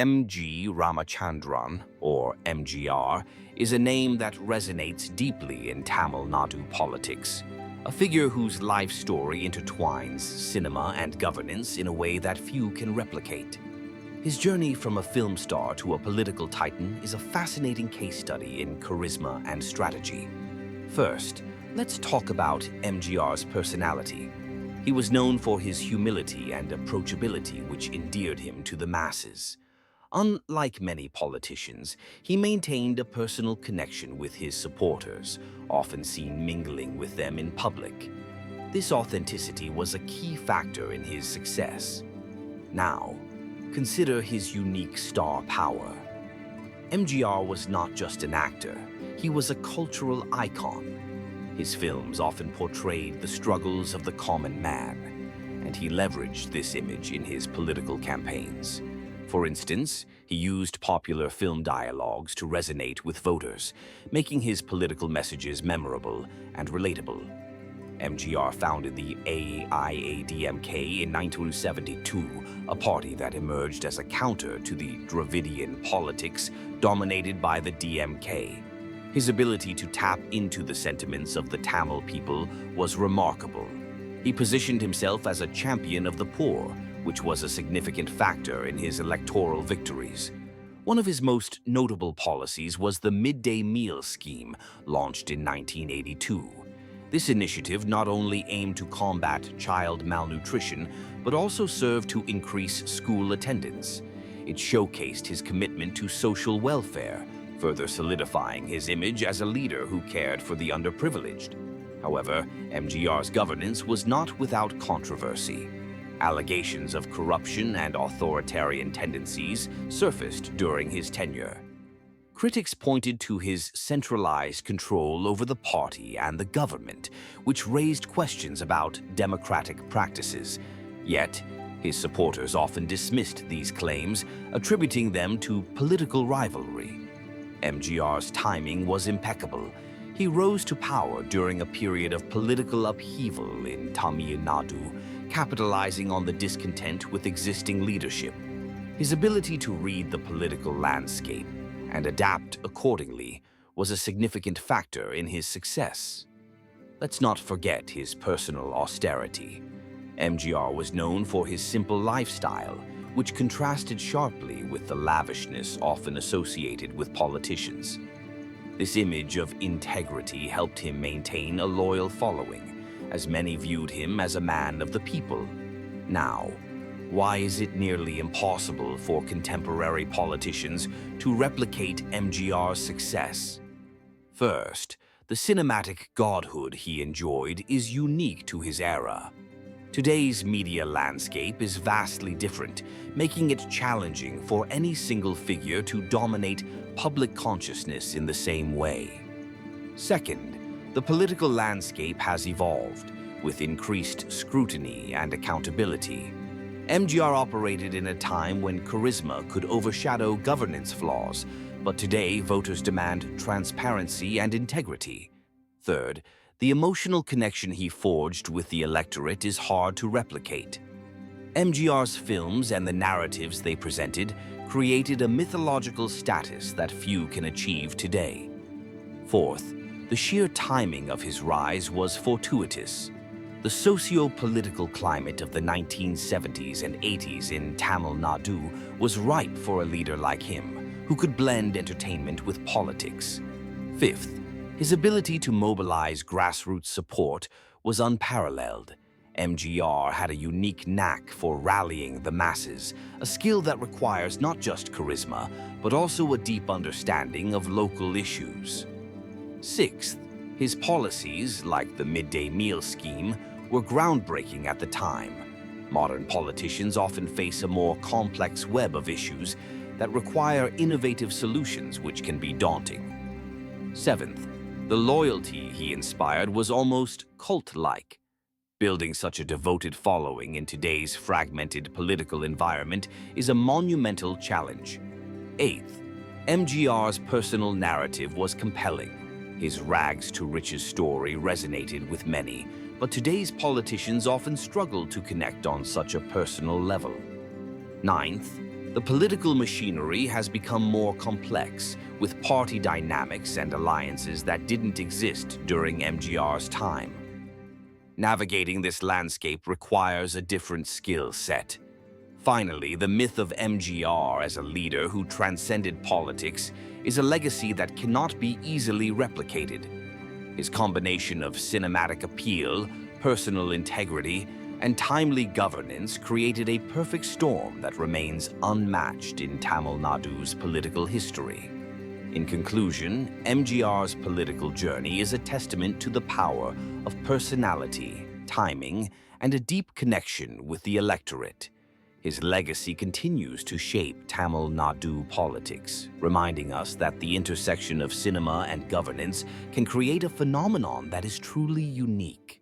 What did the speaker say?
M.G. Ramachandran, or MGR, is a name that resonates deeply in Tamil Nadu politics, a figure whose life story intertwines cinema and governance in a way that few can replicate. His journey from a film star to a political titan is a fascinating case study in charisma and strategy. First, let's talk about MGR's personality. He was known for his humility and approachability, which endeared him to the masses. Unlike many politicians, he maintained a personal connection with his supporters, often seen mingling with them in public. This authenticity was a key factor in his success. Now, consider his unique star power. MGR was not just an actor, he was a cultural icon. His films often portrayed the struggles of the common man, and he leveraged this image in his political campaigns. For instance, he used popular film dialogues to resonate with voters, making his political messages memorable and relatable. MGR founded the AIADMK in 1972, a party that emerged as a counter to the Dravidian politics dominated by the DMK. His ability to tap into the sentiments of the Tamil people was remarkable. He positioned himself as a champion of the poor, which was a significant factor in his electoral victories. One of his most notable policies was the midday meal scheme, launched in 1982. This initiative not only aimed to combat child malnutrition, but also served to increase school attendance. It showcased his commitment to social welfare, further solidifying his image as a leader who cared for the underprivileged. However, MGR's governance was not without controversy. Allegations of corruption and authoritarian tendencies surfaced during his tenure. Critics pointed to his centralized control over the party and the government, which raised questions about democratic practices. Yet, his supporters often dismissed these claims, attributing them to political rivalry. MGR's timing was impeccable. He rose to power during a period of political upheaval in Tamil Nadu, capitalizing on the discontent with existing leadership. His ability to read the political landscape and adapt accordingly was a significant factor in his success. Let's not forget his personal austerity. MGR was known for his simple lifestyle, which contrasted sharply with the lavishness often associated with politicians. This image of integrity helped him maintain a loyal following, as many viewed him as a man of the people. Now, why is it nearly impossible for contemporary politicians to replicate MGR's success? First, the cinematic godhood he enjoyed is unique to his era. Today's media landscape is vastly different, making it challenging for any single figure to dominate public consciousness in the same way. Second, the political landscape has evolved, with increased scrutiny and accountability. MGR operated in a time when charisma could overshadow governance flaws, but today voters demand transparency and integrity. Third, the emotional connection he forged with the electorate is hard to replicate. MGR's films and the narratives they presented created a mythological status that few can achieve today. Fourth, the sheer timing of his rise was fortuitous. The socio-political climate of the 1970s and 80s in Tamil Nadu was ripe for a leader like him, who could blend entertainment with politics. Fifth, his ability to mobilize grassroots support was unparalleled. MGR had a unique knack for rallying the masses, a skill that requires not just charisma, but also a deep understanding of local issues. Sixth, his policies, like the midday meal scheme, were groundbreaking at the time. Modern politicians often face a more complex web of issues that require innovative solutions, which can be daunting. Seventh, the loyalty he inspired was almost cult-like. Building such a devoted following in today's fragmented political environment is a monumental challenge. Eighth, MGR's personal narrative was compelling. His rags-to-riches story resonated with many, but today's politicians often struggle to connect on such a personal level. Ninth, The political machinery has become more complex, with party dynamics and alliances that didn't exist during MGR's time. Navigating this landscape requires a different skill set. Finally, the myth of MGR as a leader who transcended politics is a legacy that cannot be easily replicated. His combination of cinematic appeal, personal integrity, and timely governance created a perfect storm that remains unmatched in Tamil Nadu's political history. In conclusion, MGR's political journey is a testament to the power of personality, timing, and a deep connection with the electorate. His legacy continues to shape Tamil Nadu politics, reminding us that the intersection of cinema and governance can create a phenomenon that is truly unique.